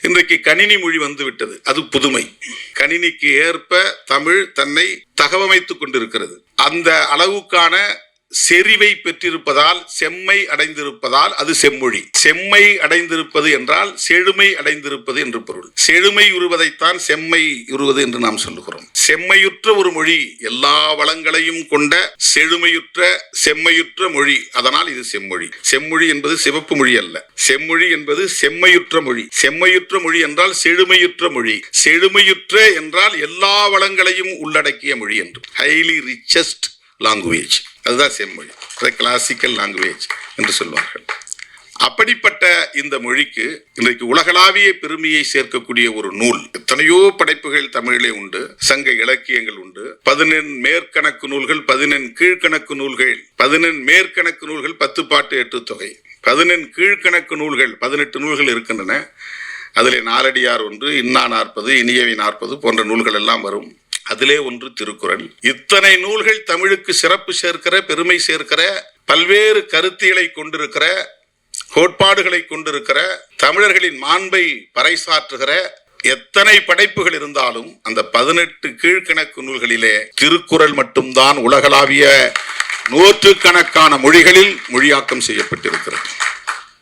இன்றைக்கு கணினி மொழி வந்து விட்டது, அது புதுமை. கணினிக்கு ஏற்ப தமிழ் தன்னை தகவமைத்துக் கொண்டிருக்கிறது. அந்த அளவுக்கான செறிவை பெற்றிருப்பதால், செம்மை அடைந்திருப்பதால் அது செம்மொழி. செம்மை அடைந்திருப்பது என்றால் செழுமை அடைந்திருப்பது என்று பொருள். செழுமை உருவதைத்தான் செம்மை உருவது என்று நாம் சொல்லுகிறோம். செம்மையுற்ற ஒரு மொழி, எல்லா வளங்களையும் கொண்ட செம்மையுற்ற மொழி, அதனால் இது செம்மொழி. செம்மொழி என்பது சிவப்பு மொழி அல்ல. செம்மொழி என்பது செம்மையுற்ற மொழி. செம்மையுற்ற மொழி என்றால் செழுமையுற்ற மொழி. செழுமையுற்ற என்றால் எல்லா வளங்களையும் உள்ளடக்கிய மொழி என்று. ஹைலி ரிச்சஸ்ட் லாங்குவேஜ், அதுதான் செம்மொழி. கிளாசிக்கல் லாங்குவேஜ் என்று சொல்வார்கள். அப்படிப்பட்ட இந்த மொழிக்கு இன்றைக்கு உலகளாவிய பெருமையை சேர்க்கக்கூடிய ஒரு நூல். எத்தனையோ படைப்புகள் தமிழிலே உண்டு. சங்க இலக்கியங்கள் உண்டு. 11 மேற்கணக்கு நூல்கள், 11 கீழ்கணக்கு நூல்கள். 11 மேற்கணக்கு நூல்கள் 10 பாட்டு 8 தொகை. 11 கீழ்கணக்கு நூல்கள் 18 நூல்கள் இருக்கின்றன. அதிலே நாலடியார் ஒன்று, இன்னா 40, இனியவை 40 போன்ற நூல்கள் எல்லாம் வரும். அதிலே ஒன்று திருக்குறள். இத்தனை நூல்கள் தமிழுக்கு சிறப்பு சேர்க்கிற, பெருமை சேர்க்கிற, பல்வேறு கருத்தியலை கொண்டிருக்கிற, கோட்பாடுகளை கொண்டிருக்கிற, தமிழர்களின் மாண்பை பறைசாற்றுகிற எத்தனை படைப்புகள் இருந்தாலும் அந்த 18 கீழ்கணக்கு நூல்களிலே திருக்குறள் மட்டும்தான் உலகளாவிய நூற்றுக்கணக்கான மொழிகளில் மொழியாக்கம் செய்யப்பட்டிருக்கிறது.